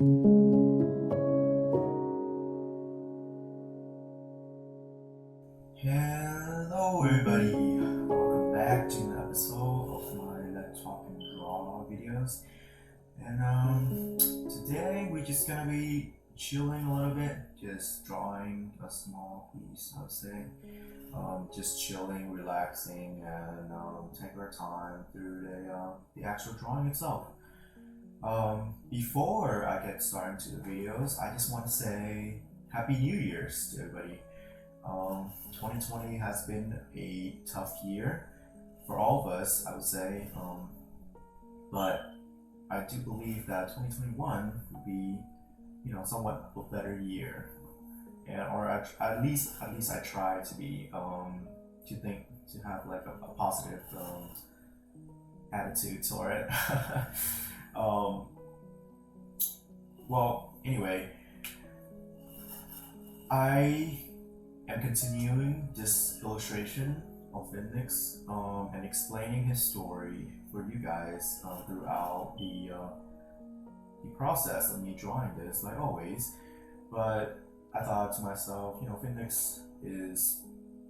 Hello everybody, welcome back to an episode of my Let's Talk and Draw videos. And today we're just gonna be chilling a little bit, just drawing a small piece, I would say. Just chilling, relaxing, and take our time through the actual drawing itself. Before I get started into the videos, I just want to say Happy New Year's to everybody. 2020 has been a tough year for all of us, I would say, but I do believe that 2021 will be, somewhat a better year, and or at least I try to be to have like a positive attitude toward it. um, well, anyway, I am continuing this illustration of Finnick's and explaining his story for you guys throughout the process of me drawing this, like always. But I thought to myself, Finnick's is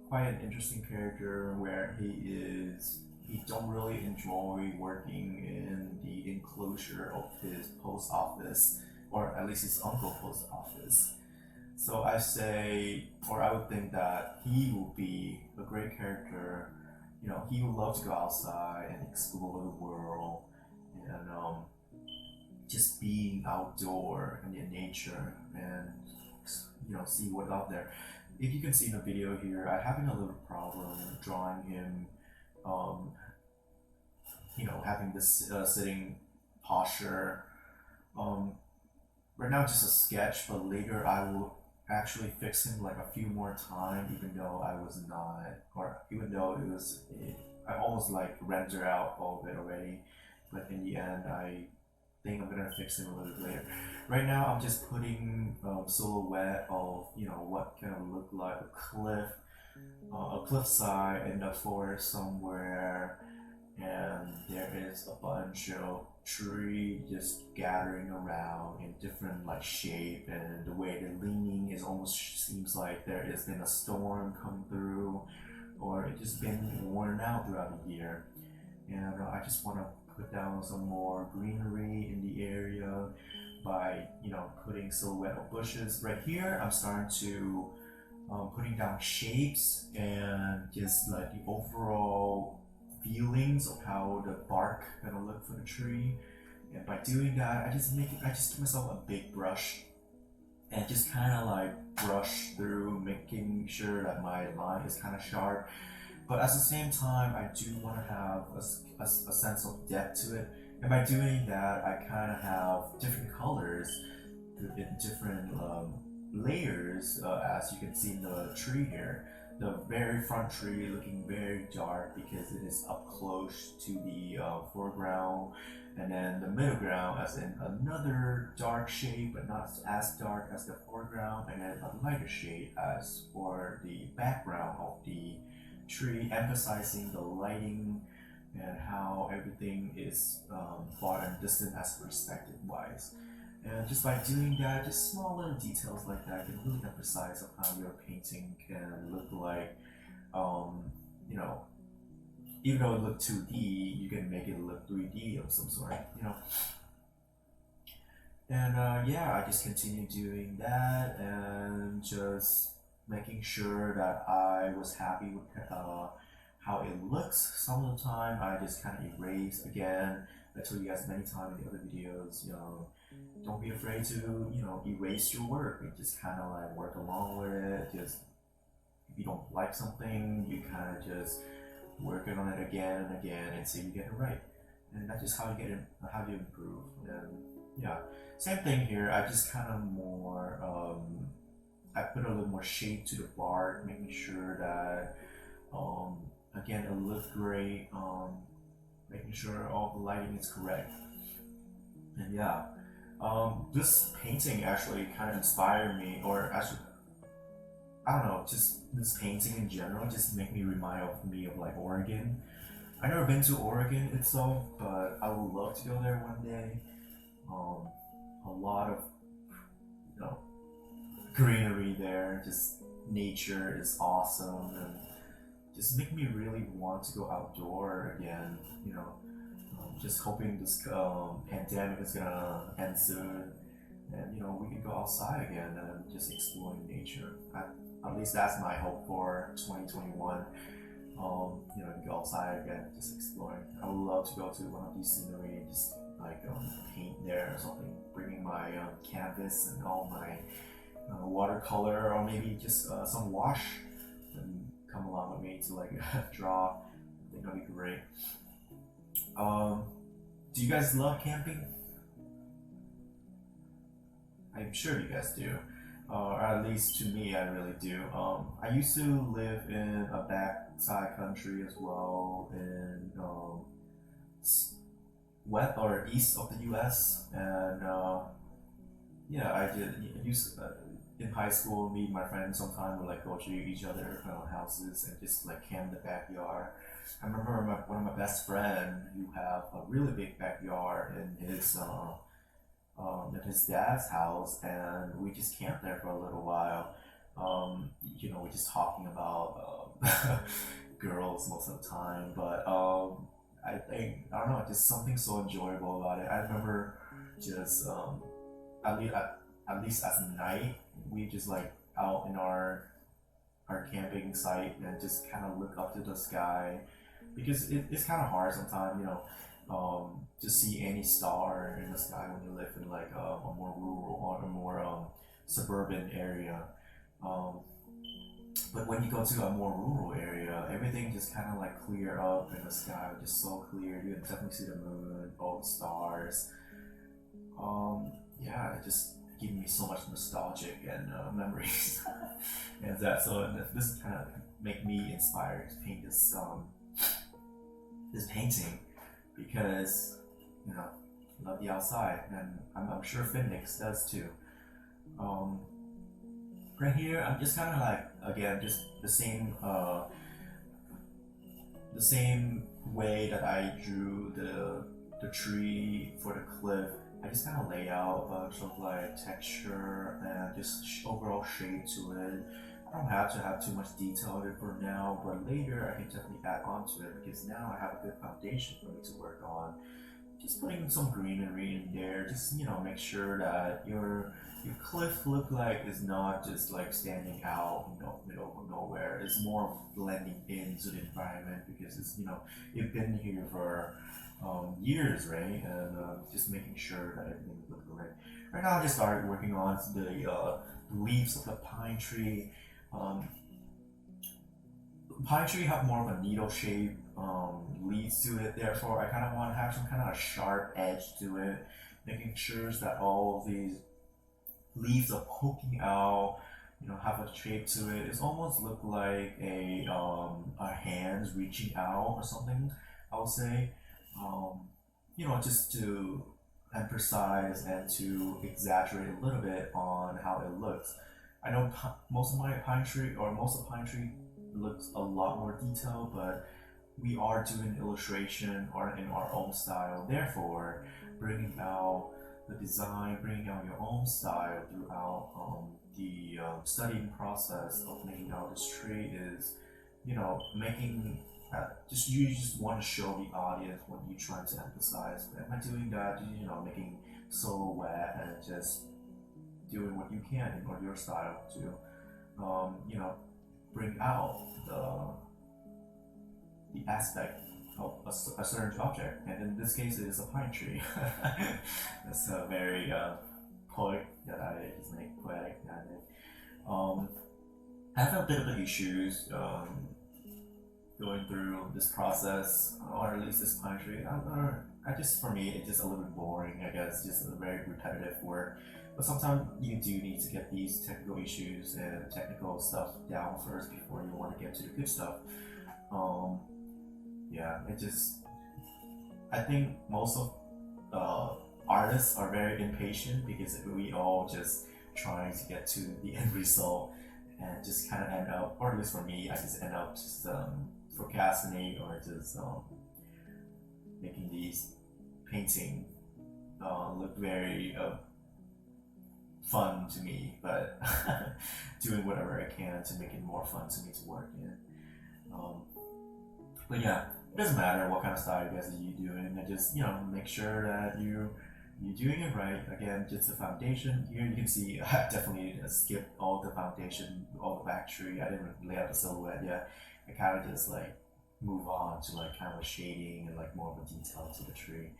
quite an interesting character where he don't really enjoy working in the enclosure of his post office, or at least his uncle's post office. So I say, or I would think that he would be a great character. He would love to go outside and explore the world, and just being outdoor and in nature, and see what's out there. If you can see in the video here, I'm having a little problem drawing him, having this sitting posture. Right now, just a sketch, but later I will actually fix him like a few more times, even though I was not, or even though I almost like rendered out all of it already, but in the end I think I'm gonna fix him a little bit later. Right now I'm just putting silhouette of what can look like a cliffside in the forest somewhere, and there is a bunch of tree just gathering around in different like shape, and the way they're leaning is almost seems like there has been a storm come through, or it just been worn out throughout the year. And I just want to put down some more greenery in the area by putting silhouette of bushes. Right here I'm starting to putting down shapes and just like the overall feelings of how the bark gonna look for the tree. And by doing that, I just give myself a big brush and just kind of like brush through, making sure that my line is kind of sharp. But at the same time, I do want to have a sense of depth to it. And by doing that, I kind of have different colors in different layers, as you can see in the tree here. The very front tree looking very dark because it is up close to the foreground, and then the middle ground as in another dark shade but not as dark as the foreground, and then a lighter shade as for the background of the tree, emphasizing the lighting and how everything is far and distant as perspective wise. And just by doing that, just small little details like that can really emphasize of how your painting can look like. Even though it looked 2D, you can make it look 3D of some sort, And yeah, I just continue doing that and just making sure that I was happy with how it looks. Some of the time, I just kind of erase again. I told you guys many times in the other videos, don't be afraid to, erase your work. You just kind of like work along with it. Just if you don't like something, you kind of just work on it again and again until you get it right. And that's just how you get it, how you improve. And yeah, same thing here. I just kind of more, I put a little more shape to the bark, making sure that, again, it looks great. Making sure all the lighting is correct. And yeah, this painting actually kind of inspired me, or actually, I don't know, just this painting in general just make me remind me of like Oregon. I've never been to Oregon itself, but I would love to go there one day. a lot of, you know, greenery there. Just nature is awesome, and just make me really want to go outdoor again. Just hoping this pandemic is gonna end soon, and we can go outside again and just exploring nature. At least that's my hope for 2021. Go outside again, just exploring. I would love to go to one of these scenery and just like paint there or something. Bringing my canvas and all my watercolor, or maybe just some wash, and come along with me to like draw. I think that'd be great. Do you guys love camping? I'm sure you guys do, or at least to me, I really do. I used to live in a backside country as well, in west or east of the U.S. And yeah, I did used in high school. Me and my friends sometimes would like go to each other houses and just like camp in the backyard. I remember one of my best friend who have a really big backyard in his dad's house, and we just camped there for a little while. We're just talking about girls most of the time, but I think I don't know, just something so enjoyable about it. I remember just at least at night, we just like out in our camping site and just kind of look up to the sky, because it's kind of hard sometimes, to see any star in the sky when you live in like a more rural or a more suburban area. But when you go to a more rural area, everything just kind of like clear up in the sky, just so clear. You can definitely see the moon, all the stars. Yeah, it just gives me so much nostalgic and memories, and that. So this kind of make me inspired to paint this painting, because I love the outside, and I'm sure Finnick does too. Right here, I'm just kind of like, again, just the same way that I drew the tree for the cliff. I just kind of lay out a bunch of like texture and just overall shade to it. I don't have to have too much detail in it for now, but later I can definitely add on to it, because now I have a good foundation for me to work on. Just putting some greenery in there, just make sure that your cliff look like is not just like standing out, middle of nowhere. It's more blending into the environment, because it's been here for years, right? And just making sure that everything looks great. Right now, I just started working on the leaves of the pine tree. Pine tree have more of a needle shape leads to it. Therefore, I kind of want to have some kind of a sharp edge to it, making sure that all of these leaves are poking out, have a shape to it. It's almost look like a hands reaching out or something, I would say. Just to emphasize and to exaggerate a little bit on how it looks. I know most of pine tree looks a lot more detailed, but we are doing illustration or in our own style. Therefore, bringing out the design, bringing out your own style throughout the studying process of making out this tree is, making you just want to show the audience what you're trying to emphasize. But by doing that, making silhouette and just doing what you can in your style to, bring out the aspect of a certain object, and in this case, it is a pine tree. That's a very poetic that I just make poetic. I have a bit of issues going through this process, or at least this pine tree. I just, for me, it's just a little bit boring. I guess just a very repetitive work. But sometimes you do need to get these technical issues and technical stuff down first before you want to get to the good stuff. I think most of artists are very impatient, because we all just trying to get to the end result, and just kind of end up, or at least for me, I just end up just procrastinating, or just making these painting look very fun to me, but doing whatever I can to make it more fun to me to work in. Um, but yeah, it doesn't matter what kind of style you guys are you doing. I just make sure that you're doing it right. Again, just the foundation. Here you can see I definitely skipped all the foundation, all the back tree. I didn't lay out the silhouette yet. I kind of just like move on to like kind of a shading and like more of a detail to the tree.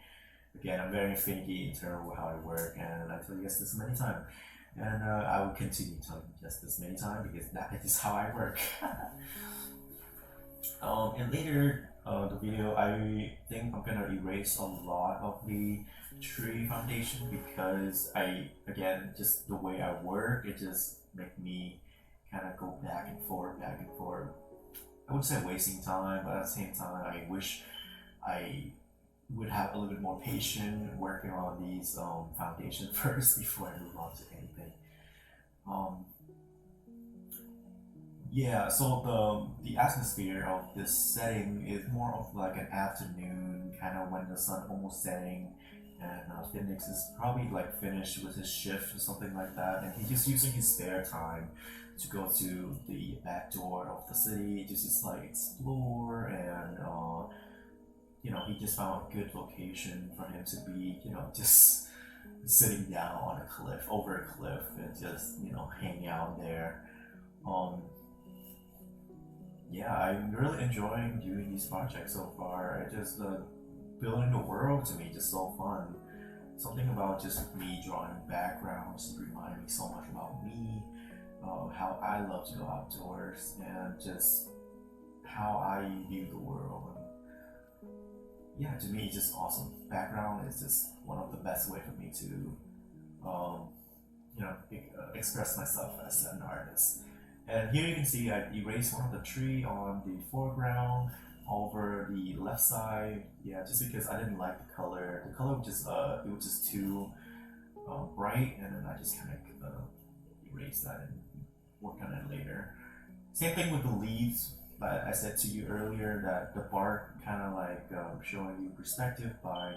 Again, I'm very finicky in terms of how I work, and I tell you guys this many times, and I will continue telling you guys this many times because that is how I work. And later the video, I think I'm gonna erase a lot of the tree foundation because again, just the way I work, it just make me kind of go back and forth, back and forth. I would say wasting time, but at the same time, I wish I would have a little bit more patience working on these foundation first before I move on to anything. Yeah, so the atmosphere of this setting is more of like an afternoon, kind of when the sun almost setting, and Finnick is probably like finished with his shift or something like that, and he's just using his spare time to go to the back door of the city, just like explore, and he just found a good location for him to be, just sitting down on a cliff, over a cliff, and just hang out there. Yeah, I'm really enjoying doing these projects so far. I just building the world to me just so fun. Something about just me drawing backgrounds remind me so much about me, how I love to go outdoors, and just how I view the world. Yeah, to me, it's just awesome. Background is just one of the best way for me to, express myself as an artist. And here you can see I erased one of the tree on the foreground over the left side. Yeah, just because I didn't like the color. The color was just it was just too bright, and then I just kind of erased that and work on it later. Same thing with the leaves. But I said to you earlier that the bark kind of like showing you perspective by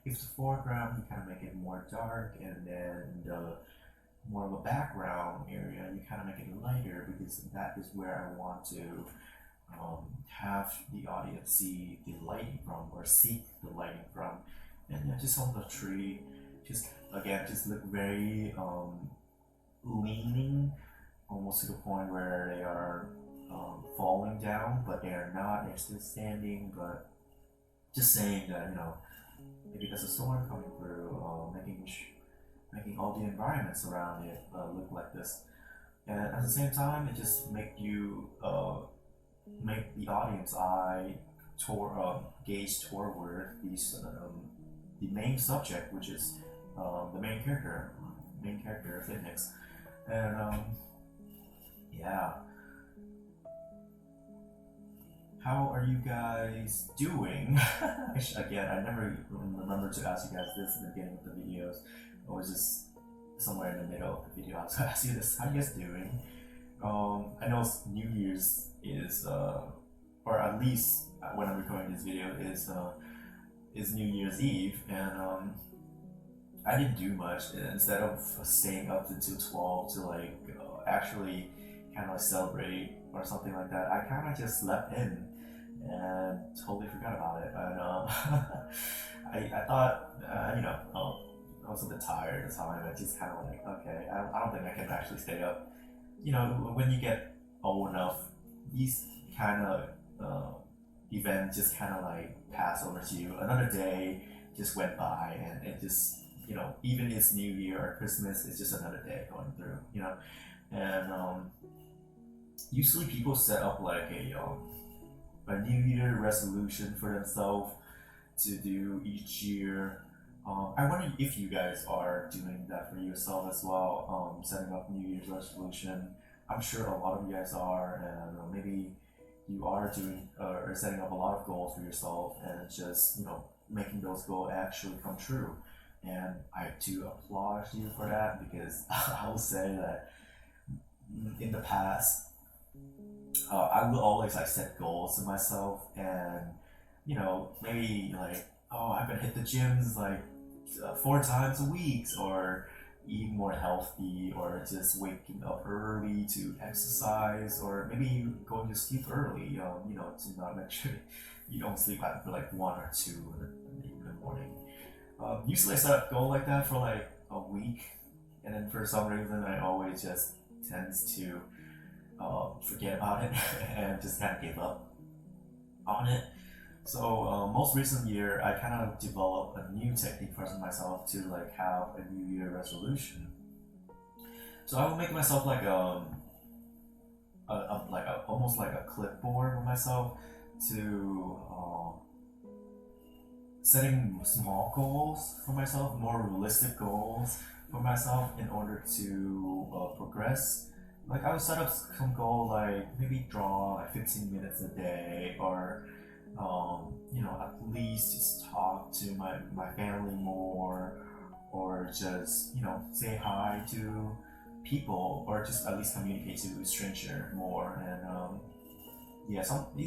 if the foreground you kind of make it more dark, and then the more of a background area you kind of make it lighter, because that is where I want to have the audience see the lighting from, or seek the lighting from. And yeah, just on the tree, just look very leaning, almost to the point where they are falling down, but they are not. They're still standing, but just saying that maybe there's a storm coming through, making all the environments around it look like this. And at the same time, it just make you make the audience eye gaze toward these the main subject, which is the main character Finnick. And yeah. How are you guys doing? Again, I never remember to ask you guys this in the beginning of the videos. I was just somewhere in the middle of the video. I have to ask you this. How are you guys doing? I know New Year's is, or at least when I'm recording this video, is New Year's Eve, and I didn't do much. Instead of staying up until 12 to like actually kind of celebrate or something like that, I kind of just slept in and totally forgot about it. And I thought, I was a bit tired at the time. I just kind of like, okay, I don't think I can actually stay up. When you get old enough, these kind of events just kind of like pass over to you. Another day just went by, and it just, even it's New Year or Christmas, it's just another day going through, And usually people set up like a New Year resolution for themselves to do each year. I wonder if you guys are doing that for yourself as well, setting up New Year's resolution. I'm sure a lot of you guys are, and maybe you are doing or setting up a lot of goals for yourself, and just making those goals actually come true. And I do applaud you for that, because I will say that in the past, I will always like set goals to myself, and maybe like, oh, I'm gonna hit the gyms like 4 times a week, or eat more healthy, or just waking up early to exercise, or maybe going to sleep early, to not make sure you don't sleep after like 1 or 2 in the morning. Usually I set a goal like that for like a week, and then for some reason I always just tends to forget about it and just kind of give up on it. So most recent year, I kind of developed a new technique for myself to like have a New Year resolution. So I will make myself like almost like a clipboard for myself to setting small goals for myself, more realistic goals for myself in order to progress. Like I would set up some goal like maybe draw like 15 minutes a day, or at least just talk to my family more, or just say hi to people, or just at least communicate to a stranger more. And these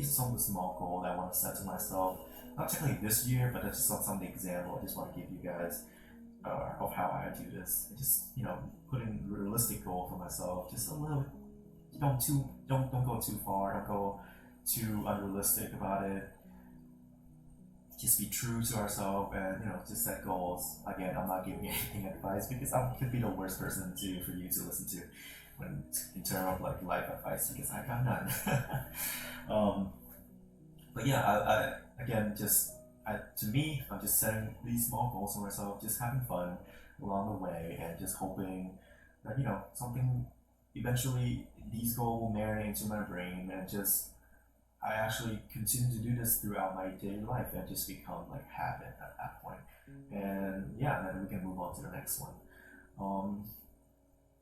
are some of the small goals I want to set to myself. Not technically this year, but that's just some example I just want to give you guys of how I do this. Just putting realistic goal for myself, just a little. Don't go too far. Don't go too unrealistic about it. Just be true to ourselves, and just set goals. Again, I'm not giving anything advice because I could be the worst person for you to listen to when in terms of like life advice, because I got none. But yeah, I again to me, I'm just setting these small goals for myself, just having fun along the way, and just hoping that something eventually these goals will marinate into my brain, and just I actually continue to do this throughout my daily life and just become like habit at that point. And yeah, then we can move on to the next one.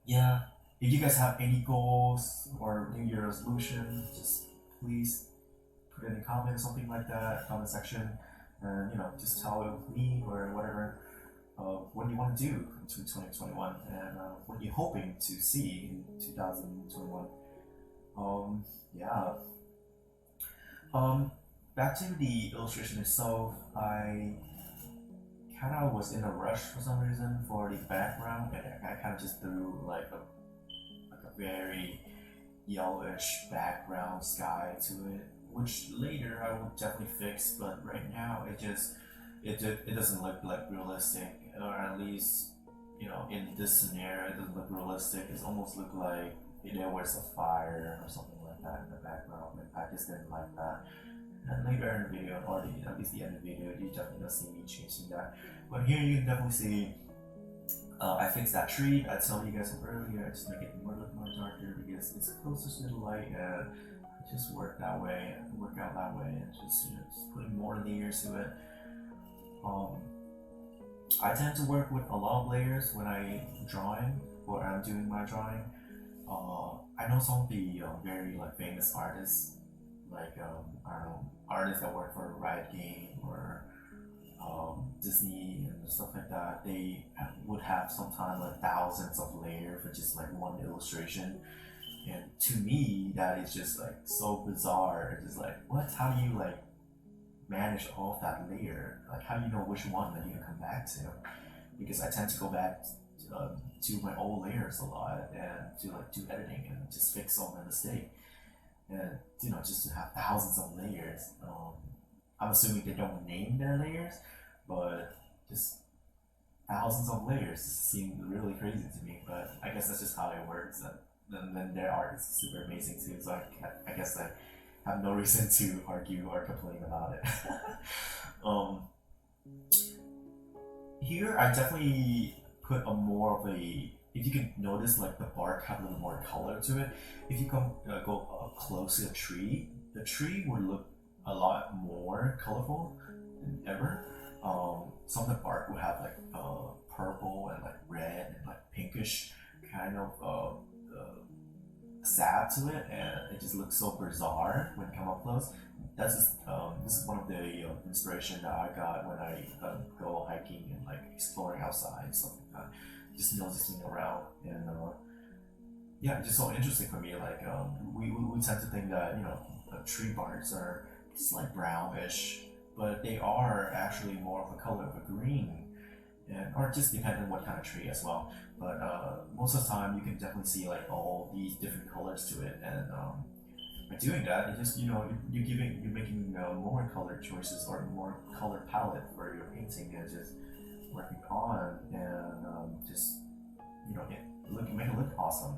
Yeah, if you guys have any goals or New Year resolution, just please put in a comment or something like that, comment section, and just tell me or whatever what you want to do in 2021, and what you're hoping to see in 2021. Yeah. Back to the illustration itself, I kind of was in a rush for some reason for the background, and I kind of just threw like a very yellowish background sky to it, which later I will definitely fix. But right now, it doesn't look like realistic, or at least in this scenario, it doesn't look realistic. It almost look like there was a fire or something like that in the background, and I just didn't like that. And later in the video, or at least the end of the video, you definitely don't see me changing that. But here you can definitely see I fixed that tree. I told you guys earlier, I just make it look more darker because it's closest to the light, and I just work out that way, and just putting more layers to it. I tend to work with a lot of layers when I'm drawing or I'm doing my drawing. I know some of the very like famous artists, like I don't know, artists that work for Riot Game or Disney and stuff like that. They would have sometimes like thousands of layers for just like one illustration, and to me that is just like so bizarre. It's just like, what? How do you like manage all of that layer? Like, how do you know which one that you can come back to? Because I tend to go back to my old layers a lot, and to like do editing and just fix all my mistake, and just to have thousands of layers. I'm assuming they don't name their layers, but just thousands of layers seem really crazy to me. But I guess that's just how it works, and then their art is super amazing too. So I guess I have no reason to argue or complain about it. Here I definitely put a more of a, if you can notice, like the bark have a little more color to it. If you go up close to a tree, the tree would look a lot more colorful than ever. Some of the bark would have like purple and like red and like pinkish kind of sap to it, and it just looks so bizarre when you come up close. This is one of the inspiration that I got when I go hiking and like exploring outside and stuff like that. Just noticing around, and yeah, it's just so interesting for me. Like we tend to think that tree barks are just like brownish, but they are actually more of a color of a green. and or just depending on what kind of tree as well. But most of the time, you can definitely see like all these different colors to it, and by doing that, it just you're making more color choices or more color palette for your painting, and just working on and just make it look awesome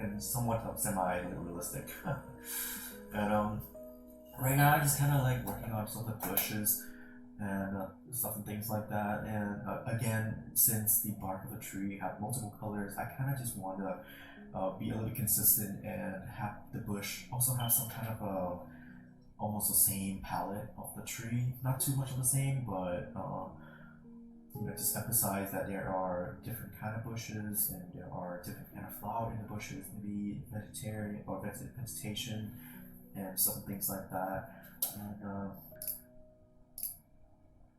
and somewhat semi-realistic. And right now, I just kind of like working on some of the bushes and stuff and things like that. And again, since the bark of the tree have multiple colors, I kind of just want to be a little bit consistent and have the bush also have some kind of almost the same palette of the tree. Not too much of the same, but just emphasize that there are different kind of bushes and there are different kind of flower in the bushes, maybe vegetarian or vegetation and some things like that.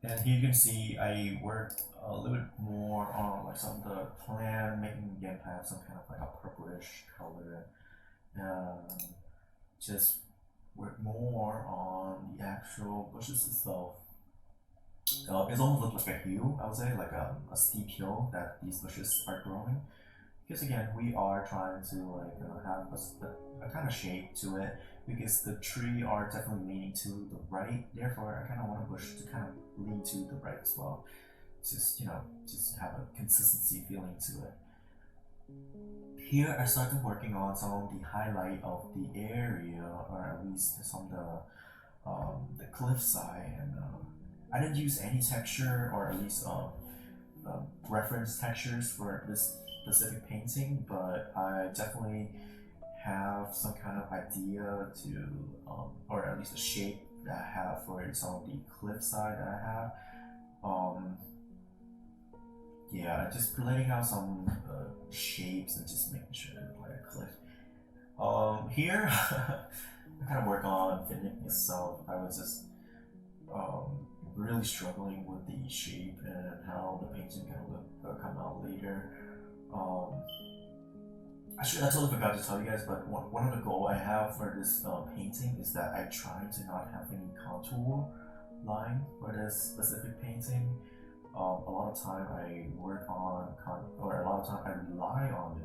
And here you can see I work a little bit more on like some of the plant, making them have some kind of like a purplish color. Just work more on the actual bushes itself. It almost looks like a hill, I would say, like a steep hill that these bushes are growing. Because again, we are trying to like have a kind of shape to it, because the tree are definitely leaning to the right. Therefore, I kind of want a bush to kind of lean to the right as well. Just just have a consistency feeling to it. Here, I started working on some of the highlight of the area, or at least some of the cliffside, and I didn't use any texture, or at least reference textures for this specific painting, but I definitely have some kind of idea to, or at least a shape that I have for some of the cliffside that I have. Yeah, just laying out some shapes and just making sure it looks like a cliff. Here, I kind of work on Finnick itself. I was just really struggling with the shape and how the painting can come out later. Actually, I totally forgot to tell you guys, but one of the goals I have for this painting is that I try to not have any contour line for this specific painting. A lot of time I work on, or a lot of time I rely on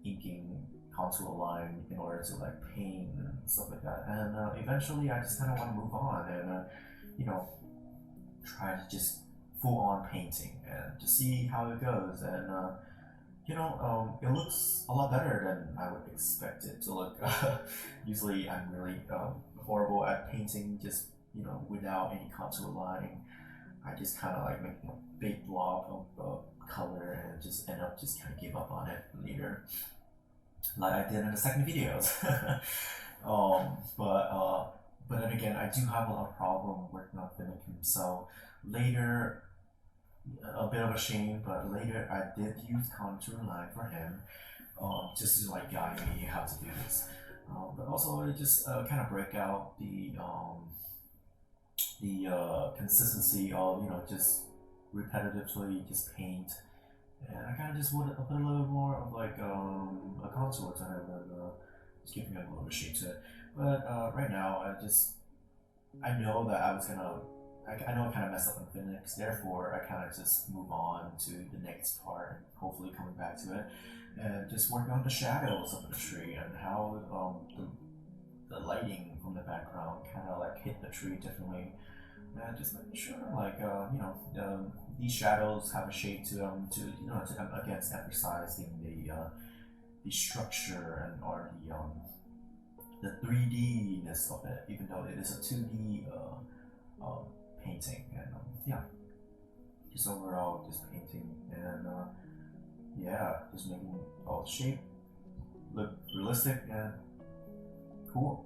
inking contour line in order to like paint and stuff like that. And eventually, I just kind of want to move on and try to just full on painting and to see how it goes. And it looks a lot better than I would expect it to look. Usually, I'm really horrible at painting just without any contour line. I just kind of like making a big blob of color and just end up just kind of give up on it later, like I did in the second videos. But then again, I do have a lot of problem working on Finnick himself. Later, a bit of a shame, but later I did use contour line for him, just to like guide me how to do this. But also it just kind of break out the consistency of just repetitively just paint, and I kind of just want to put a little more of like a contour to it and just giving it a little bit of shape to it. But right now I know that I know I kind of messed up on Finnick, therefore I kind of just move on to the next part and hopefully coming back to it and just working on the shadows of the tree and how the lighting from the background kind of like hit the tree differently, and just making sure like these shadows have a shape to them to against emphasizing the structure and or the 3D-ness of it, even though it is a 2D painting. And yeah, just overall just painting and just making all the shape look realistic and cool.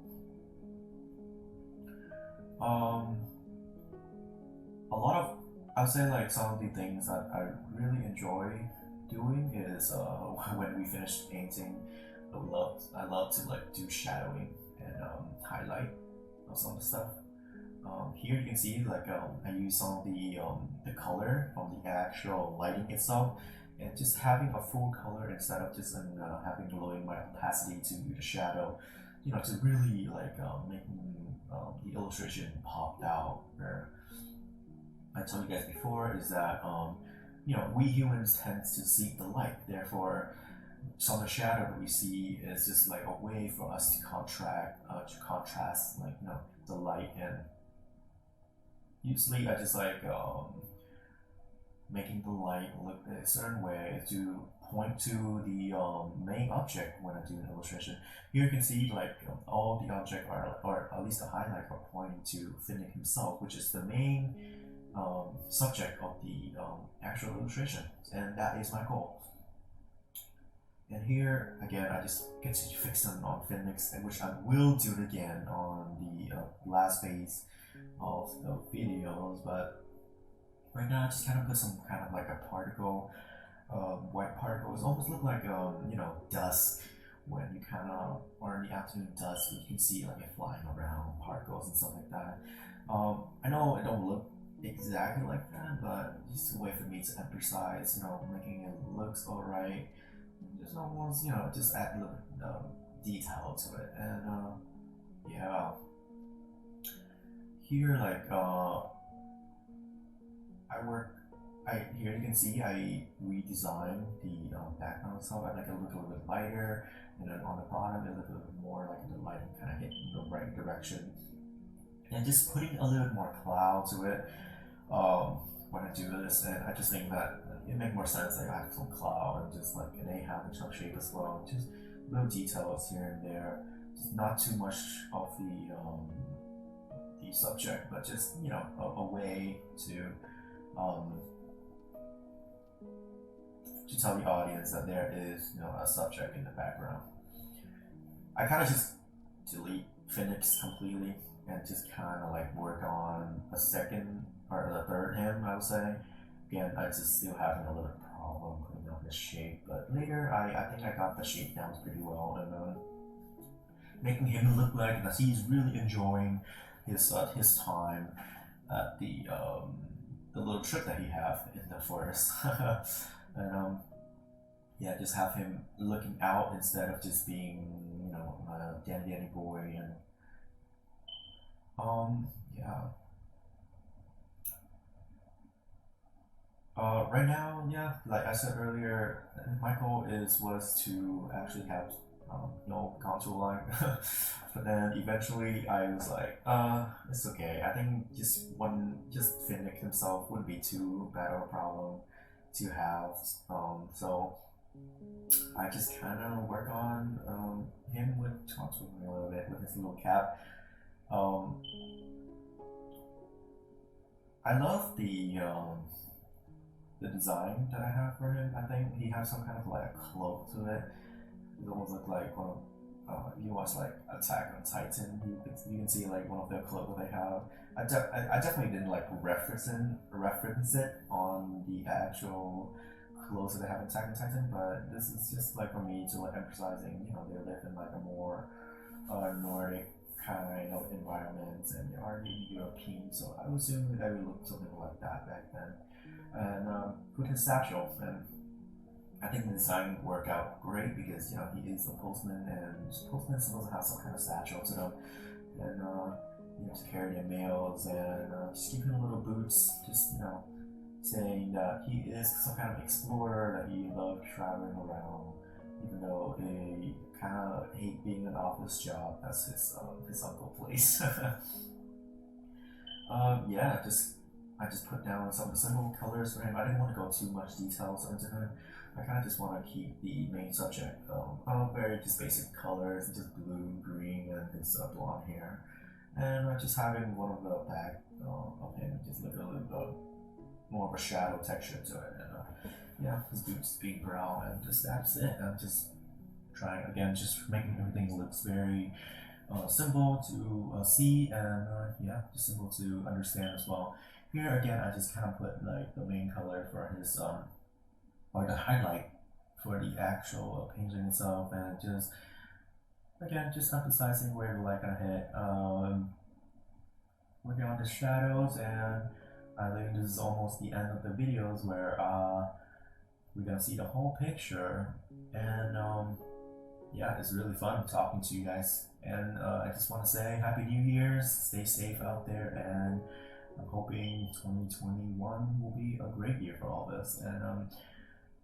A lot of, I would say like some of the things that I really enjoy doing is when we finish painting, I love to like do shadowing and highlight of some of the stuff. Here you can see like I use some of the color from the actual lighting itself, and just having a full color instead of just having lowering my opacity to the shadow, to really like making the illustration popped out. Or I told you guys before is that we humans tend to seek the light. Therefore, some of the shadow that we see is just like a way for us to contrast like the light. And usually I just like making the light look a certain way to point to the main object when I do an illustration. Here you can see like all the object are, or at least the highlight, are pointing to Finnick himself, which is the main subject of the actual illustration, and that is my goal. And here again, I just continue to fix them on Finnick's, which I will do it again on the last phase of the videos. But right now, I just kind of put some kind of like a particle, white particles, almost look like dust when you kind of, or in the afternoon dust, you can see like it flying around, particles and stuff like that. I know it don't look exactly like that, but just a way for me to emphasize, making it looks alright. Just almost, just add a little detail to it. And yeah, here like here you can see I redesigned the background itself. I make it look a little bit lighter, and then on the bottom it look a little bit more like the light kind of hit the right direction, and just putting a little bit more cloud to it when I do this. And I just think that it makes more sense. Like I have some cloud and just like an have a chunk shape as well. Just little details here and there. Just not too much of the subject, but just a way to tell the audience that there is a subject in the background. I kind of just delete Finnick's completely and just kind of like work on a second or the third him, I would say. Again, I just still having a little problem putting out the shape, but later I think I got the shape down pretty well, and making him look like that he's really enjoying his time at the little trip that he have in the forest. And yeah, just have him looking out instead of just being a dandy boy. And yeah. Right now, yeah, like I said earlier, my goal was to actually have no contour line. But then eventually I was like, it's okay. I think just Finnick himself wouldn't be too bad of a problem to have. So I just kind of work on him with contouring a little bit with his little cap. I love the design that I have for him. I think he has some kind of like a cloak to it. It almost look like one of you watch like Attack on Titan. You can see like one of their clothes that they have. I definitely didn't like reference it on the actual clothes that they have in Attack on Titan, but this is just like for me to like emphasizing they live in like a more Nordic kind of environment, and they are European, so I would assume that would look something like that back then. And with his satchel, and I think the design worked out great because he is a postman, and postmen supposed to have some kind of satchel to them, and to carry their mails, and just give him little boots, just saying that he is some kind of explorer, that he loves traveling around, even though he kind of hate being an office job. That's his uncle place. Yeah, I just put down some of the simple colors for him. I didn't want to go too much details into him. I kind of just want to keep the main subject very just basic colors, just blue, green, and his blonde hair. And just having one of the back of him just look a little bit more of a shadow texture to it. And yeah, his boots being brown, and just that's it. I'm just trying again, just making everything looks very simple to see, and yeah, just simple to understand as well. Here again, I just kind of put like the main color for his or the highlight for the actual painting itself, and just again just emphasizing where the light gonna hit. Working on the shadows, and I think this is almost the end of the videos where we're gonna see the whole picture. And yeah, it's really fun talking to you guys, and I just want to say Happy New Year's, stay safe out there, and I'm hoping 2021 will be a great year for all of us, and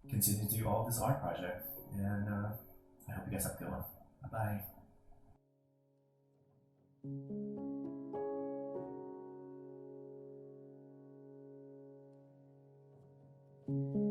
continue to do all this art project. And I hope you guys have a good one. Bye bye.